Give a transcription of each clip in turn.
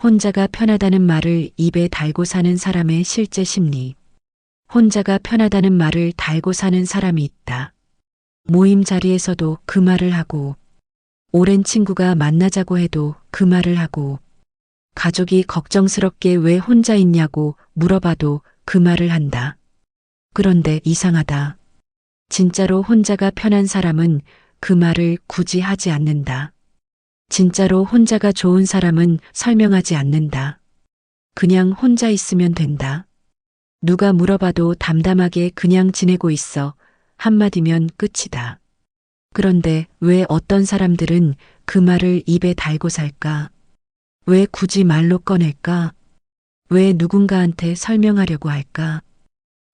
혼자가 편하다는 말을 입에 달고 사는 사람의 실제 심리. 혼자가 편하다는 말을 달고 사는 사람이 있다. 모임 자리에서도 그 말을 하고, 오랜 친구가 만나자고 해도 그 말을 하고, 가족이 걱정스럽게 왜 혼자 있냐고 물어봐도 그 말을 한다. 그런데 이상하다. 진짜로 혼자가 편한 사람은 그 말을 굳이 하지 않는다. 진짜로 혼자가 좋은 사람은 설명하지 않는다. 그냥 혼자 있으면 된다. 누가 물어봐도 담담하게 그냥 지내고 있어. 한마디면 끝이다. 그런데 왜 어떤 사람들은 그 말을 입에 달고 살까? 왜 굳이 말로 꺼낼까? 왜 누군가한테 설명하려고 할까?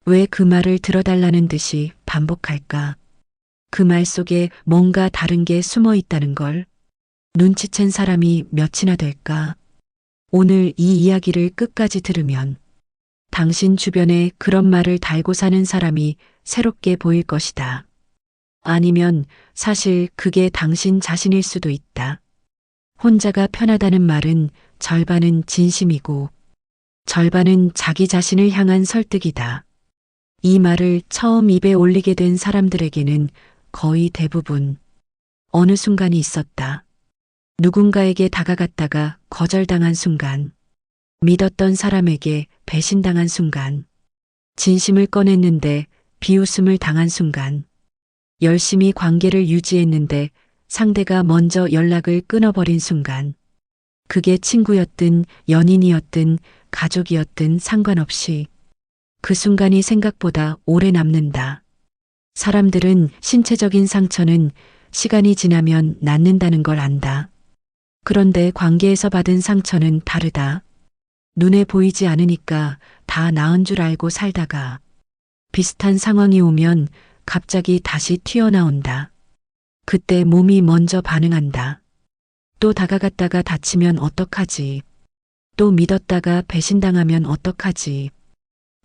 왜 그 말을 들어달라는 듯이 반복할까? 그 말 속에 뭔가 다른 게 숨어 있다는 걸 눈치챈 사람이 몇이나 될까? 오늘 이 이야기를 끝까지 들으면 당신 주변에 그런 말을 달고 사는 사람이 새롭게 보일 것이다. 아니면 사실 그게 당신 자신일 수도 있다. 혼자가 편하다는 말은 절반은 진심이고 절반은 자기 자신을 향한 설득이다. 이 말을 처음 입에 올리게 된 사람들에게는 거의 대부분 어느 순간이 있었다. 누군가에게 다가갔다가 거절당한 순간, 믿었던 사람에게 배신당한 순간, 진심을 꺼냈는데 비웃음을 당한 순간, 열심히 관계를 유지했는데 상대가 먼저 연락을 끊어버린 순간, 그게 친구였든 연인이었든 가족이었든 상관없이 그 순간이 생각보다 오래 남는다. 사람들은 신체적인 상처는 시간이 지나면 낫는다는 걸 안다. 그런데 관계에서 받은 상처는 다르다. 눈에 보이지 않으니까 다 나은 줄 알고 살다가 비슷한 상황이 오면 갑자기 다시 튀어나온다. 그때 몸이 먼저 반응한다. 또 다가갔다가 다치면 어떡하지? 또 믿었다가 배신당하면 어떡하지?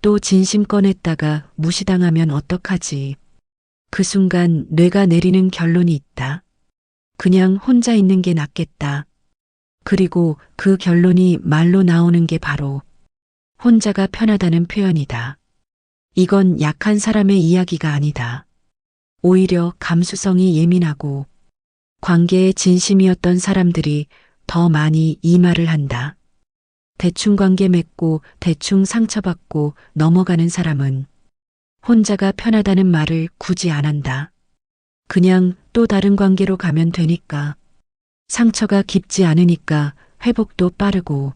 또 진심 꺼냈다가 무시당하면 어떡하지? 그 순간 뇌가 내리는 결론이 있다. 그냥 혼자 있는 게 낫겠다. 그리고 그 결론이 말로 나오는 게 바로 혼자가 편하다는 표현이다. 이건 약한 사람의 이야기가 아니다. 오히려 감수성이 예민하고 관계에 진심이었던 사람들이 더 많이 이 말을 한다. 대충 관계 맺고 대충 상처받고 넘어가는 사람은 혼자가 편하다는 말을 굳이 안 한다. 그냥 또 다른 관계로 가면 되니까. 상처가 깊지 않으니까 회복도 빠르고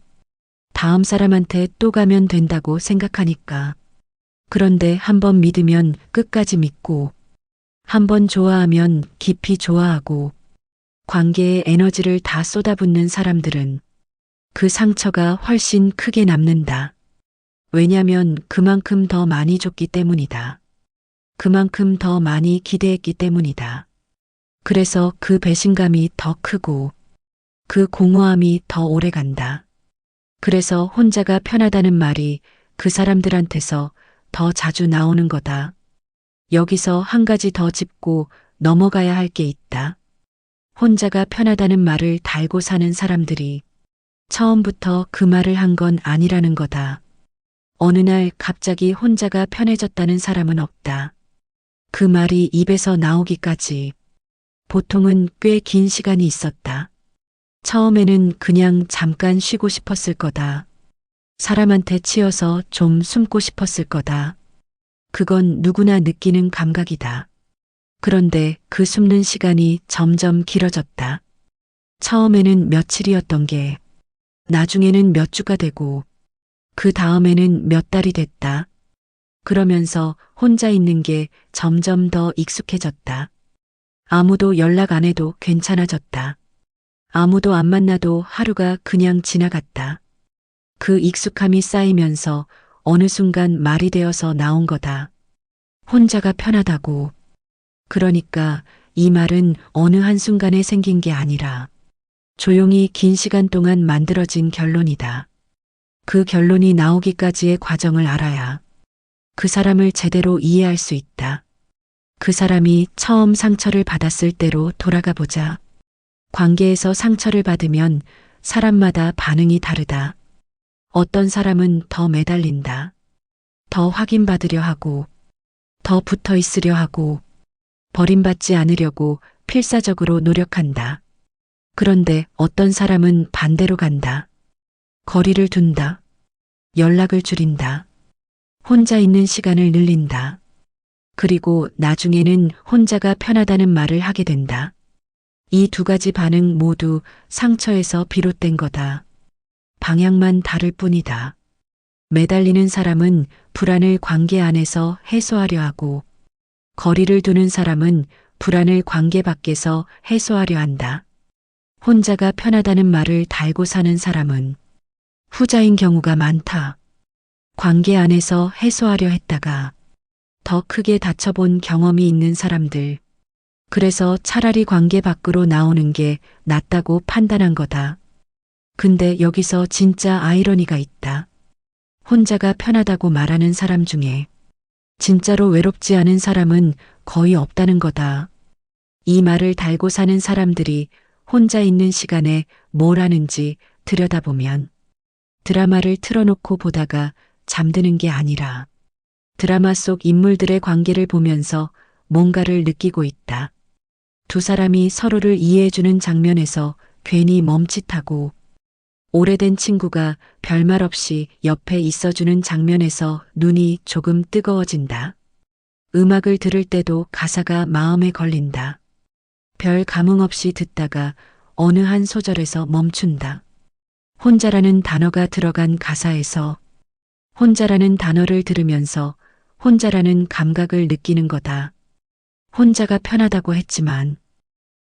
다음 사람한테 또 가면 된다고 생각하니까. 그런데 한번 믿으면 끝까지 믿고 한번 좋아하면 깊이 좋아하고 관계에 에너지를 다 쏟아붓는 사람들은 그 상처가 훨씬 크게 남는다. 왜냐면 그만큼 더 많이 줬기 때문이다. 그만큼 더 많이 기대했기 때문이다. 그래서 그 배신감이 더 크고 그 공허함이 더 오래 간다. 그래서 혼자가 편하다는 말이 그 사람들한테서 더 자주 나오는 거다. 여기서 한 가지 더 짚고 넘어가야 할 게 있다. 혼자가 편하다는 말을 달고 사는 사람들이 처음부터 그 말을 한 건 아니라는 거다. 어느 날 갑자기 혼자가 편해졌다는 사람은 없다. 그 말이 입에서 나오기까지 보통은 꽤 긴 시간이 있었다. 처음에는 그냥 잠깐 쉬고 싶었을 거다. 사람한테 치여서 좀 숨고 싶었을 거다. 그건 누구나 느끼는 감각이다. 그런데 그 숨는 시간이 점점 길어졌다. 처음에는 며칠이었던 게 나중에는 몇 주가 되고 그 다음에는 몇 달이 됐다. 그러면서 혼자 있는 게 점점 더 익숙해졌다. 아무도 연락 안 해도 괜찮아졌다. 아무도 안 만나도 하루가 그냥 지나갔다. 그 익숙함이 쌓이면서 어느 순간 말이 되어서 나온 거다. 혼자가 편하다고. 그러니까 이 말은 어느 한순간에 생긴 게 아니라 조용히 긴 시간 동안 만들어진 결론이다. 그 결론이 나오기까지의 과정을 알아야 그 사람을 제대로 이해할 수 있다. 그 사람이 처음 상처를 받았을 때로 돌아가 보자. 관계에서 상처를 받으면 사람마다 반응이 다르다. 어떤 사람은 더 매달린다. 더 확인받으려 하고, 더 붙어 있으려 하고, 버림받지 않으려고 필사적으로 노력한다. 그런데 어떤 사람은 반대로 간다. 거리를 둔다. 연락을 줄인다. 혼자 있는 시간을 늘린다. 그리고 나중에는 혼자가 편하다는 말을 하게 된다. 이 두 가지 반응 모두 상처에서 비롯된 거다. 방향만 다를 뿐이다. 매달리는 사람은 불안을 관계 안에서 해소하려 하고, 거리를 두는 사람은 불안을 관계 밖에서 해소하려 한다. 혼자가 편하다는 말을 달고 사는 사람은 후자인 경우가 많다. 관계 안에서 해소하려 했다가 더 크게 다쳐본 경험이 있는 사람들. 그래서 차라리 관계 밖으로 나오는 게 낫다고 판단한 거다. 근데 여기서 진짜 아이러니가 있다. 혼자가 편하다고 말하는 사람 중에 진짜로 외롭지 않은 사람은 거의 없다는 거다. 이 말을 달고 사는 사람들이 혼자 있는 시간에 뭘 하는지 들여다보면 드라마를 틀어놓고 보다가 잠드는 게 아니라 드라마 속 인물들의 관계를 보면서 뭔가를 느끼고 있다. 두 사람이 서로를 이해해주는 장면에서 괜히 멈칫하고, 오래된 친구가 별말 없이 옆에 있어주는 장면에서 눈이 조금 뜨거워진다. 음악을 들을 때도 가사가 마음에 걸린다. 별 감흥 없이 듣다가 어느 한 소절에서 멈춘다. 혼자라는 단어가 들어간 가사에서 혼자라는 단어를 들으면서 혼자라는 감각을 느끼는 거다. 혼자가 편하다고 했지만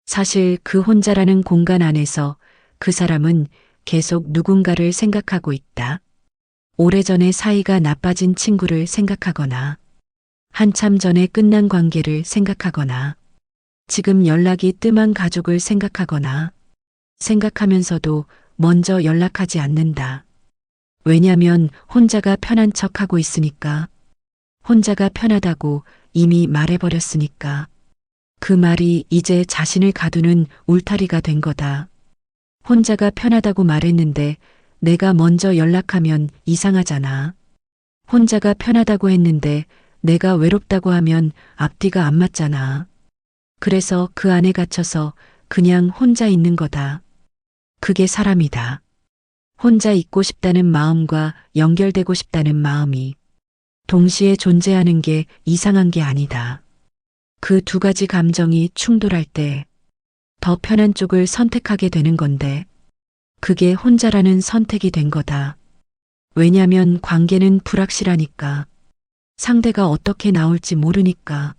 사실 그 혼자라는 공간 안에서 그 사람은 계속 누군가를 생각하고 있다. 오래전에 사이가 나빠진 친구를 생각하거나 한참 전에 끝난 관계를 생각하거나 지금 연락이 뜸한 가족을 생각하거나 생각하면서도 먼저 연락하지 않는다. 왜냐면 혼자가 편한 척하고 있으니까. 혼자가 편하다고 이미 말해버렸으니까. 그 말이 이제 자신을 가두는 울타리가 된 거다. 혼자가 편하다고 말했는데 내가 먼저 연락하면 이상하잖아. 혼자가 편하다고 했는데 내가 외롭다고 하면 앞뒤가 안 맞잖아. 그래서 그 안에 갇혀서 그냥 혼자 있는 거다. 그게 사람이다. 혼자 있고 싶다는 마음과 연결되고 싶다는 마음이 동시에 존재하는 게 이상한 게 아니다. 그 두 가지 감정이 충돌할 때 더 편한 쪽을 선택하게 되는 건데 그게 혼자라는 선택이 된 거다. 왜냐면 관계는 불확실하니까. 상대가 어떻게 나올지 모르니까.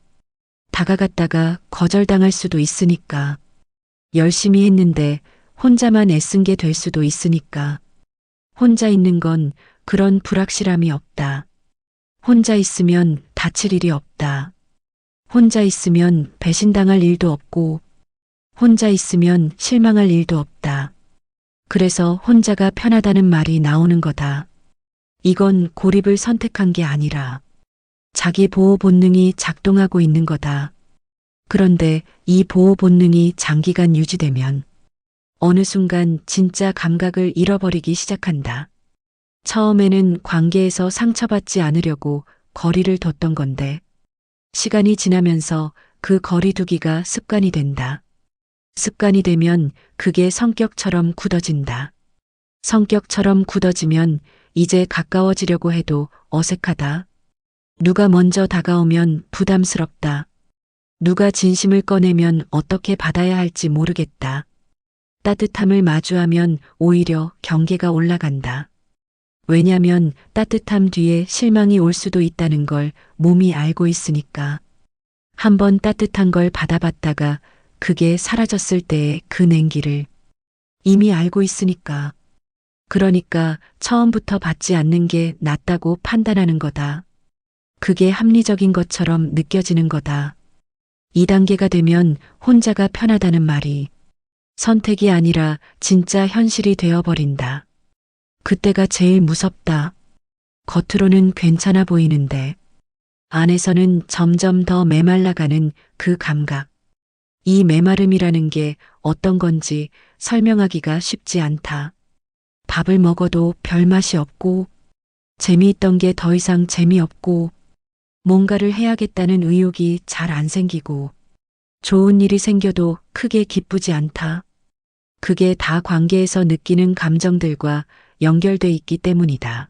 다가갔다가 거절당할 수도 있으니까. 열심히 했는데 혼자만 애쓴 게 될 수도 있으니까. 혼자 있는 건 그런 불확실함이 없다. 혼자 있으면 다칠 일이 없다. 혼자 있으면 배신당할 일도 없고, 혼자 있으면 실망할 일도 없다. 그래서 혼자가 편하다는 말이 나오는 거다. 이건 고립을 선택한 게 아니라 자기 보호 본능이 작동하고 있는 거다. 그런데 이 보호 본능이 장기간 유지되면 어느 순간 진짜 감각을 잃어버리기 시작한다. 처음에는 관계에서 상처받지 않으려고 거리를 뒀던 건데 시간이 지나면서 그 거리 두기가 습관이 된다. 습관이 되면 그게 성격처럼 굳어진다. 성격처럼 굳어지면 이제 가까워지려고 해도 어색하다. 누가 먼저 다가오면 부담스럽다. 누가 진심을 꺼내면 어떻게 받아야 할지 모르겠다. 따뜻함을 마주하면 오히려 경계가 올라간다. 왜냐면 따뜻함 뒤에 실망이 올 수도 있다는 걸 몸이 알고 있으니까. 한번 따뜻한 걸 받아봤다가 그게 사라졌을 때의 그 냉기를 이미 알고 있으니까. 그러니까 처음부터 받지 않는 게 낫다고 판단하는 거다. 그게 합리적인 것처럼 느껴지는 거다. 2단계가 되면 혼자가 편하다는 말이 선택이 아니라 진짜 현실이 되어버린다. 그때가 제일 무섭다. 겉으로는 괜찮아 보이는데 안에서는 점점 더 메말라가는 그 감각. 이 메마름이라는 게 어떤 건지 설명하기가 쉽지 않다. 밥을 먹어도 별맛이 없고, 재미있던 게 더 이상 재미없고, 뭔가를 해야겠다는 의욕이 잘 안 생기고, 좋은 일이 생겨도 크게 기쁘지 않다. 그게 다 관계에서 느끼는 감정들과 연결돼 있기 때문이다.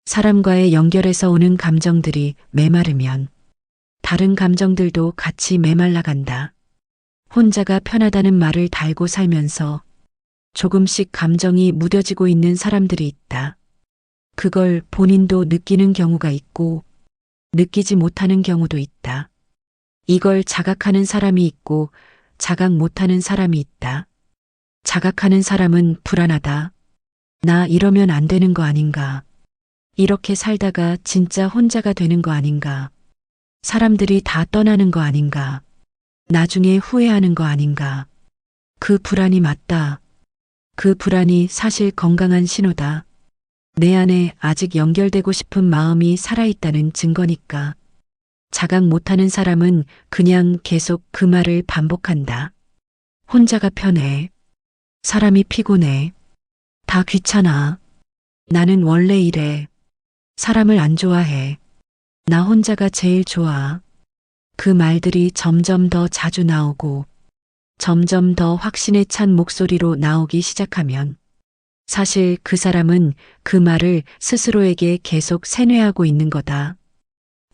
사람과의 연결에서 오는 감정들이 메마르면 다른 감정들도 같이 메말라간다. 혼자가 편하다는 말을 달고 살면서 조금씩 감정이 무뎌지고 있는 사람들이 있다. 그걸 본인도 느끼는 경우가 있고 느끼지 못하는 경우도 있다. 이걸 자각하는 사람이 있고 자각 못하는 사람이 있다. 자각하는 사람은 불안하다. 나 이러면 안 되는 거 아닌가? 이렇게 살다가 진짜 혼자가 되는 거 아닌가? 사람들이 다 떠나는 거 아닌가? 나중에 후회하는 거 아닌가? 그 불안이 맞다. 그 불안이 사실 건강한 신호다. 내 안에 아직 연결되고 싶은 마음이 살아있다는 증거니까. 자각 못하는 사람은 그냥 계속 그 말을 반복한다. 혼자가 편해. 사람이 피곤해. 다 귀찮아. 나는 원래 이래. 사람을 안 좋아해. 나 혼자가 제일 좋아. 그 말들이 점점 더 자주 나오고 점점 더 확신에 찬 목소리로 나오기 시작하면 사실 그 사람은 그 말을 스스로에게 계속 세뇌하고 있는 거다.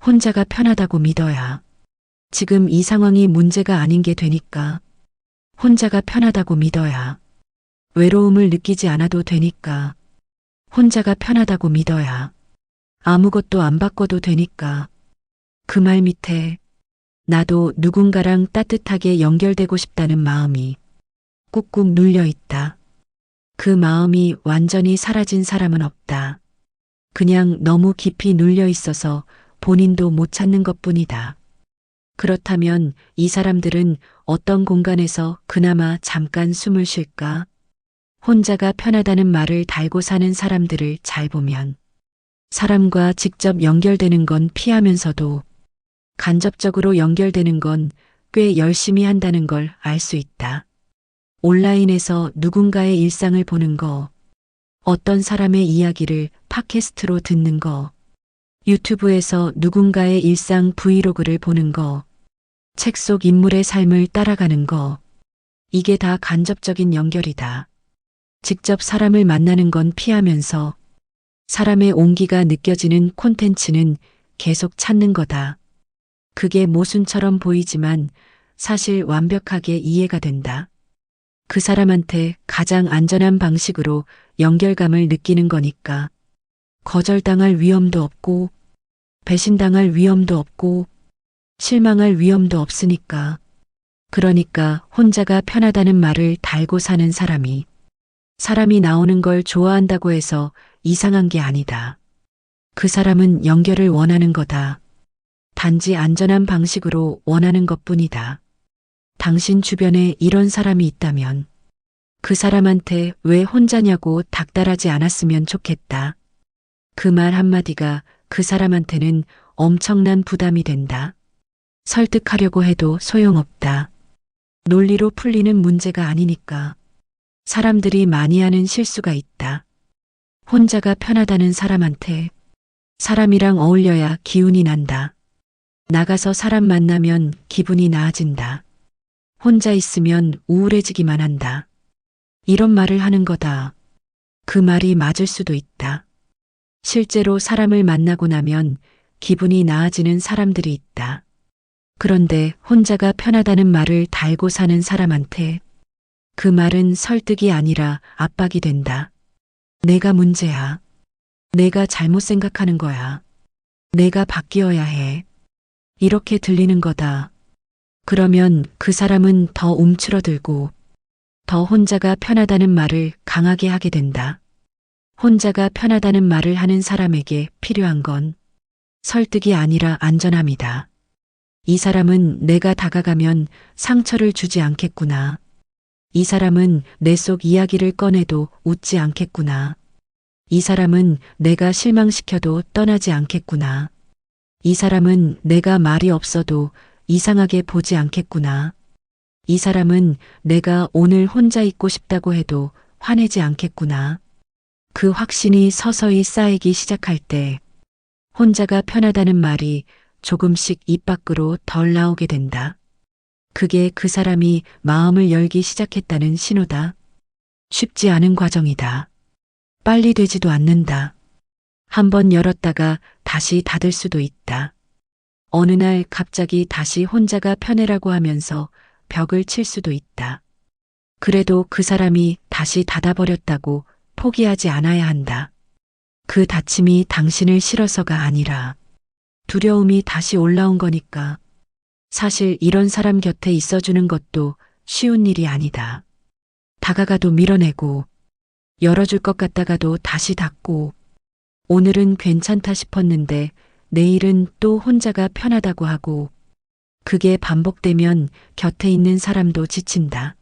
혼자가 편하다고 믿어야 지금 이 상황이 문제가 아닌 게 되니까. 혼자가 편하다고 믿어야 외로움을 느끼지 않아도 되니까. 혼자가 편하다고 믿어야 아무것도 안 바꿔도 되니까. 그 말 밑에 나도 누군가랑 따뜻하게 연결되고 싶다는 마음이 꾹꾹 눌려 있다. 그 마음이 완전히 사라진 사람은 없다. 그냥 너무 깊이 눌려 있어서 본인도 못 찾는 것뿐이다. 그렇다면 이 사람들은 어떤 공간에서 그나마 잠깐 숨을 쉴까? 혼자가 편하다는 말을 달고 사는 사람들을 잘 보면 사람과 직접 연결되는 건 피하면서도 간접적으로 연결되는 건 꽤 열심히 한다는 걸 알 수 있다. 온라인에서 누군가의 일상을 보는 거, 어떤 사람의 이야기를 팟캐스트로 듣는 거, 유튜브에서 누군가의 일상 브이로그를 보는 거, 책 속 인물의 삶을 따라가는 거, 이게 다 간접적인 연결이다. 직접 사람을 만나는 건 피하면서 사람의 온기가 느껴지는 콘텐츠는 계속 찾는 거다. 그게 모순처럼 보이지만 사실 완벽하게 이해가 된다. 그 사람한테 가장 안전한 방식으로 연결감을 느끼는 거니까. 거절당할 위험도 없고, 배신당할 위험도 없고, 실망할 위험도 없으니까. 그러니까 혼자가 편하다는 말을 달고 사는 사람이 나오는 걸 좋아한다고 해서 이상한 게 아니다. 그 사람은 연결을 원하는 거다. 단지 안전한 방식으로 원하는 것뿐이다. 당신 주변에 이런 사람이 있다면 그 사람한테 왜 혼자냐고 닥달하지 않았으면 좋겠다. 그 말 한마디가 그 사람한테는 엄청난 부담이 된다. 설득하려고 해도 소용없다. 논리로 풀리는 문제가 아니니까. 사람들이 많이 하는 실수가 있다. 혼자가 편하다는 사람한테 사람이랑 어울려야 기운이 난다. 나가서 사람 만나면 기분이 나아진다. 혼자 있으면 우울해지기만 한다. 이런 말을 하는 거다. 그 말이 맞을 수도 있다. 실제로 사람을 만나고 나면 기분이 나아지는 사람들이 있다. 그런데 혼자가 편하다는 말을 달고 사는 사람한테 그 말은 설득이 아니라 압박이 된다. 내가 문제야. 내가 잘못 생각하는 거야. 내가 바뀌어야 해. 이렇게 들리는 거다. 그러면 그 사람은 더 움츠러들고 더 혼자가 편하다는 말을 강하게 하게 된다. 혼자가 편하다는 말을 하는 사람에게 필요한 건 설득이 아니라 안전함이다. 이 사람은 내가 다가가면 상처를 주지 않겠구나. 이 사람은 내 속 이야기를 꺼내도 웃지 않겠구나. 이 사람은 내가 실망시켜도 떠나지 않겠구나. 이 사람은 내가 말이 없어도 이상하게 보지 않겠구나. 이 사람은 내가 오늘 혼자 있고 싶다고 해도 화내지 않겠구나. 그 확신이 서서히 쌓이기 시작할 때 혼자가 편하다는 말이 조금씩 입 밖으로 덜 나오게 된다. 그게 그 사람이 마음을 열기 시작했다는 신호다. 쉽지 않은 과정이다. 빨리 되지도 않는다. 한번 열었다가 다시 닫을 수도 있다. 어느 날 갑자기 다시 혼자가 편해라고 하면서 벽을 칠 수도 있다. 그래도 그 사람이 다시 닫아버렸다고 포기하지 않아야 한다. 그 다침이 당신을 싫어서가 아니라 두려움이 다시 올라온 거니까. 사실 이런 사람 곁에 있어주는 것도 쉬운 일이 아니다. 다가가도 밀어내고 열어줄 것 같다가도 다시 닫고 오늘은 괜찮다 싶었는데 내일은 또 혼자가 편하다고 하고 그게 반복되면 곁에 있는 사람도 지친다.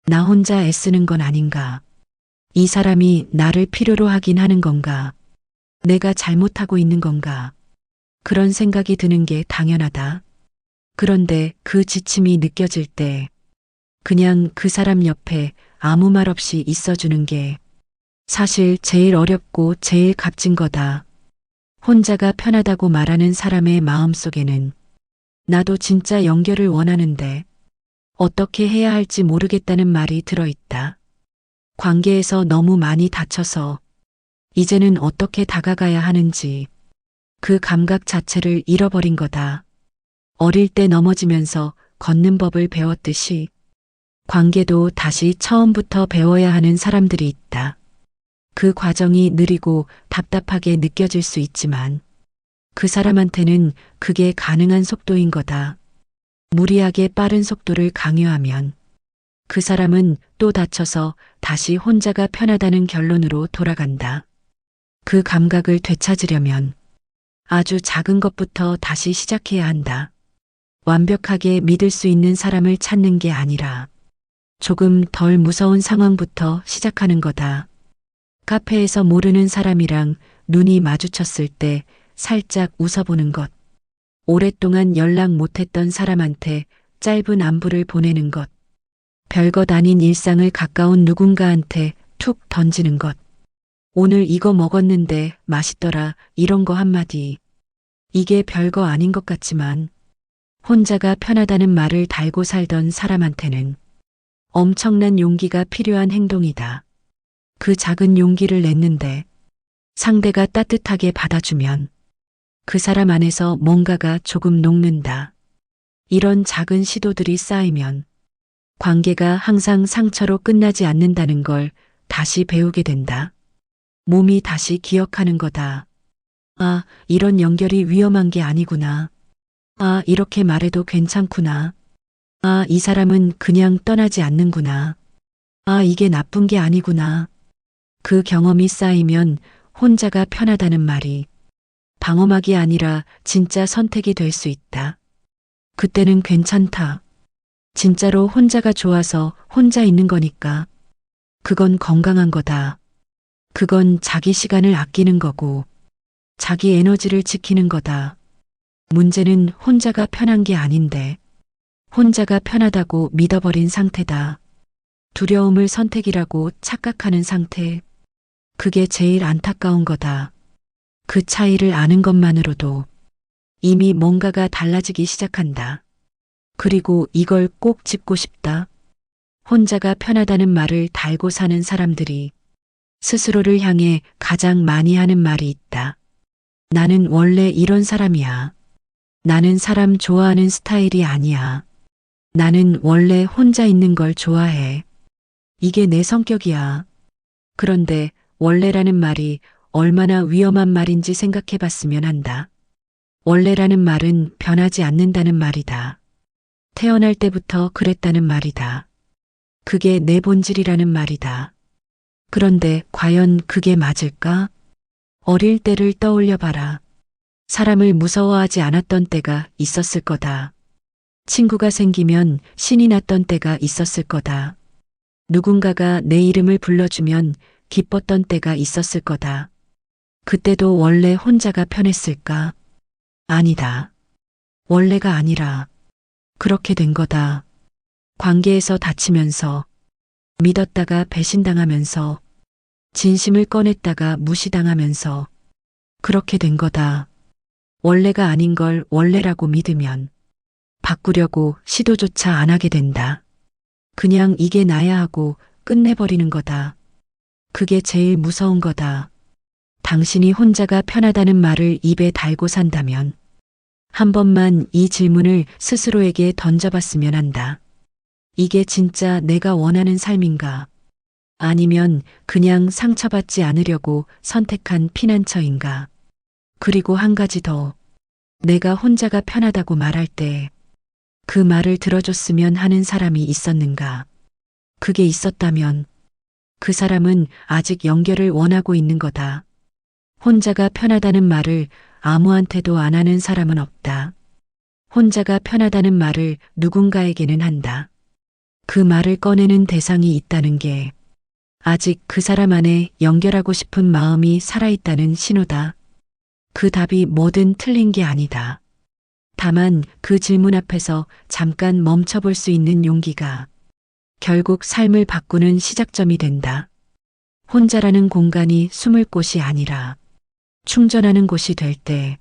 나 혼자 애쓰는 건 아닌가? 이 사람이 나를 필요로 하긴 하는 건가? 내가 잘못하고 있는 건가? 그런 생각이 드는 게 당연하다. 그런데 그 지침이 느껴질 때 그냥 그 사람 옆에 아무 말 없이 있어주는 게 사실 제일 어렵고 제일 값진 거다. 혼자가 편하다고 말하는 사람의 마음속에는 나도 진짜 연결을 원하는데 어떻게 해야 할지 모르겠다는 말이 들어있다. 관계에서 너무 많이 다쳐서 이제는 어떻게 다가가야 하는지 그 감각 자체를 잃어버린 거다. 어릴 때 넘어지면서 걷는 법을 배웠듯이 관계도 다시 처음부터 배워야 하는 사람들이 있다. 그 과정이 느리고 답답하게 느껴질 수 있지만 그 사람한테는 그게 가능한 속도인 거다. 무리하게 빠른 속도를 강요하면 그 사람은 또 다쳐서 다시 혼자가 편하다는 결론으로 돌아간다. 그 감각을 되찾으려면 아주 작은 것부터 다시 시작해야 한다. 완벽하게 믿을 수 있는 사람을 찾는 게 아니라 조금 덜 무서운 상황부터 시작하는 거다. 카페에서 모르는 사람이랑 눈이 마주쳤을 때 살짝 웃어보는 것. 오랫동안 연락 못했던 사람한테 짧은 안부를 보내는 것. 별것 아닌 일상을 가까운 누군가한테 툭 던지는 것. 오늘 이거 먹었는데 맛있더라 이런 거 한마디. 이게 별거 아닌 것 같지만 혼자가 편하다는 말을 달고 살던 사람한테는 엄청난 용기가 필요한 행동이다. 그 작은 용기를 냈는데 상대가 따뜻하게 받아주면 그 사람 안에서 뭔가가 조금 녹는다. 이런 작은 시도들이 쌓이면 관계가 항상 상처로 끝나지 않는다는 걸 다시 배우게 된다. 몸이 다시 기억하는 거다. 아, 이런 연결이 위험한 게 아니구나. 아, 이렇게 말해도 괜찮구나. 아, 이 사람은 그냥 떠나지 않는구나. 아, 이게 나쁜 게 아니구나. 그 경험이 쌓이면 혼자가 편하다는 말이 방어막이 아니라 진짜 선택이 될 수 있다. 그때는 괜찮다. 진짜로 혼자가 좋아서 혼자 있는 거니까. 그건 건강한 거다. 그건 자기 시간을 아끼는 거고 자기 에너지를 지키는 거다. 문제는 혼자가 편한 게 아닌데 혼자가 편하다고 믿어버린 상태다. 두려움을 선택이라고 착각하는 상태. 그게 제일 안타까운 거다. 그 차이를 아는 것만으로도 이미 뭔가가 달라지기 시작한다. 그리고 이걸 꼭 짚고 싶다. 혼자가 편하다는 말을 달고 사는 사람들이 스스로를 향해 가장 많이 하는 말이 있다. 나는 원래 이런 사람이야. 나는 사람 좋아하는 스타일이 아니야. 나는 원래 혼자 있는 걸 좋아해. 이게 내 성격이야. 그런데 원래라는 말이 얼마나 위험한 말인지 생각해 봤으면 한다. 원래라는 말은 변하지 않는다는 말이다. 태어날 때부터 그랬다는 말이다. 그게 내 본질이라는 말이다. 그런데 과연 그게 맞을까? 어릴 때를 떠올려 봐라. 사람을 무서워하지 않았던 때가 있었을 거다. 친구가 생기면 신이 났던 때가 있었을 거다. 누군가가 내 이름을 불러주면 기뻤던 때가 있었을 거다. 그때도 원래 혼자가 편했을까? 아니다. 원래가 아니라 그렇게 된 거다. 관계에서 다치면서, 믿었다가 배신당하면서, 진심을 꺼냈다가 무시당하면서, 그렇게 된 거다. 원래가 아닌 걸 원래라고 믿으면, 바꾸려고 시도조차 안 하게 된다. 그냥 이게 나야 하고 끝내버리는 거다. 그게 제일 무서운 거다. 당신이 혼자가 편하다는 말을 입에 달고 산다면, 한 번만 이 질문을 스스로에게 던져봤으면 한다. 이게 진짜 내가 원하는 삶인가? 아니면 그냥 상처받지 않으려고 선택한 피난처인가? 그리고 한 가지 더. 내가 혼자가 편하다고 말할 때 그 말을 들어줬으면 하는 사람이 있었는가? 그게 있었다면 그 사람은 아직 연결을 원하고 있는 거다. 혼자가 편하다는 말을 아무한테도 안 하는 사람은 없다. 혼자가 편하다는 말을 누군가에게는 한다. 그 말을 꺼내는 대상이 있다는 게 아직 그 사람 안에 연결하고 싶은 마음이 살아있다는 신호다. 그 답이 뭐든 틀린 게 아니다. 다만 그 질문 앞에서 잠깐 멈춰볼 수 있는 용기가 결국 삶을 바꾸는 시작점이 된다. 혼자라는 공간이 숨을 곳이 아니라 충전하는 곳이 될 때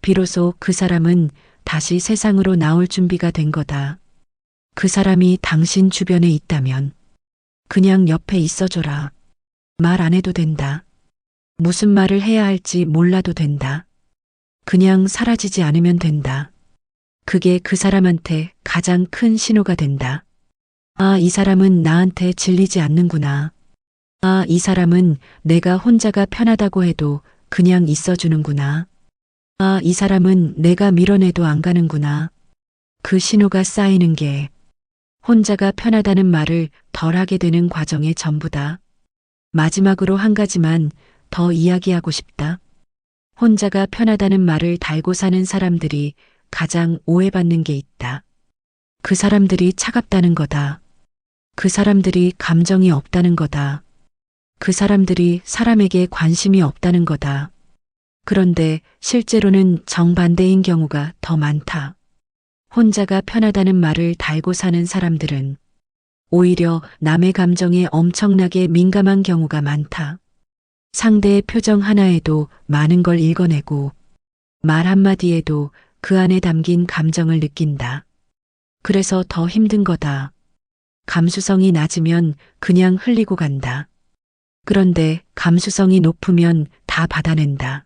비로소 그 사람은 다시 세상으로 나올 준비가 된 거다. 그 사람이 당신 주변에 있다면 그냥 옆에 있어줘라. 말 안 해도 된다. 무슨 말을 해야 할지 몰라도 된다. 그냥 사라지지 않으면 된다. 그게 그 사람한테 가장 큰 신호가 된다. 아, 이 사람은 나한테 질리지 않는구나. 아, 이 사람은 내가 혼자가 편하다고 해도 그냥 있어주는구나. 아, 이 사람은 내가 밀어내도 안 가는구나. 그 신호가 쌓이는 게 혼자가 편하다는 말을 덜 하게 되는 과정의 전부다. 마지막으로 한 가지만 더 이야기하고 싶다. 혼자가 편하다는 말을 달고 사는 사람들이 가장 오해받는 게 있다. 그 사람들이 차갑다는 거다. 그 사람들이 감정이 없다는 거다. 그 사람들이 사람에게 관심이 없다는 거다. 그런데 실제로는 정반대인 경우가 더 많다. 혼자가 편하다는 말을 달고 사는 사람들은 오히려 남의 감정에 엄청나게 민감한 경우가 많다. 상대의 표정 하나에도 많은 걸 읽어내고 말 한마디에도 그 안에 담긴 감정을 느낀다. 그래서 더 힘든 거다. 감수성이 낮으면 그냥 흘리고 간다. 그런데 감수성이 높으면 다 받아낸다.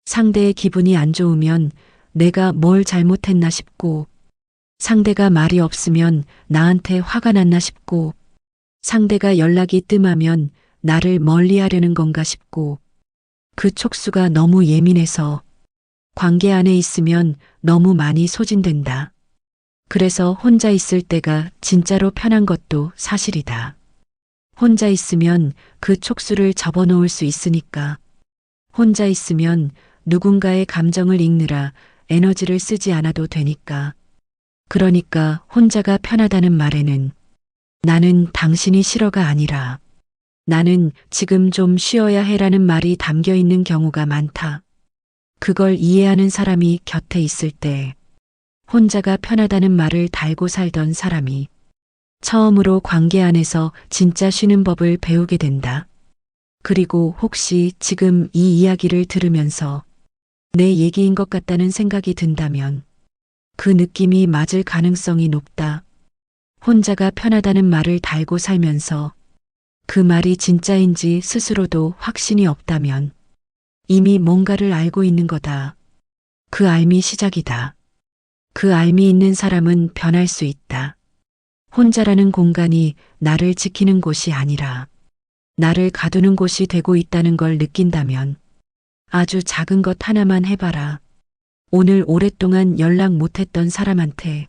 상대의 기분이 안 좋으면 내가 뭘 잘못했나 싶고, 상대가 말이 없으면 나한테 화가 났나 싶고, 상대가 연락이 뜸하면 나를 멀리하려는 건가 싶고, 그 촉수가 너무 예민해서 관계 안에 있으면 너무 많이 소진된다. 그래서 혼자 있을 때가 진짜로 편한 것도 사실이다. 혼자 있으면 그 촉수를 접어놓을 수 있으니까. 혼자 있으면 누군가의 감정을 읽느라 에너지를 쓰지 않아도 되니까. 그러니까 혼자가 편하다는 말에는 나는 당신이 싫어가 아니라 나는 지금 좀 쉬어야 해라는 말이 담겨 있는 경우가 많다. 그걸 이해하는 사람이 곁에 있을 때 혼자가 편하다는 말을 달고 살던 사람이 처음으로 관계 안에서 진짜 쉬는 법을 배우게 된다. 그리고 혹시 지금 이 이야기를 들으면서 내 얘기인 것 같다는 생각이 든다면 그 느낌이 맞을 가능성이 높다. 혼자가 편하다는 말을 달고 살면서 그 말이 진짜인지 스스로도 확신이 없다면 이미 뭔가를 알고 있는 거다. 그 알미 시작이다. 그 알미 있는 사람은 변할 수 있다. 혼자라는 공간이 나를 지키는 곳이 아니라 나를 가두는 곳이 되고 있다는 걸 느낀다면 아주 작은 것 하나만 해봐라. 오늘 오랫동안 연락 못했던 사람한테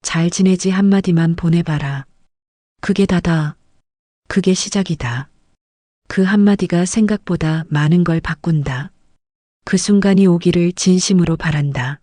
잘 지내지 한마디만 보내봐라. 그게 다다. 그게 시작이다. 그 한마디가 생각보다 많은 걸 바꾼다. 그 순간이 오기를 진심으로 바란다.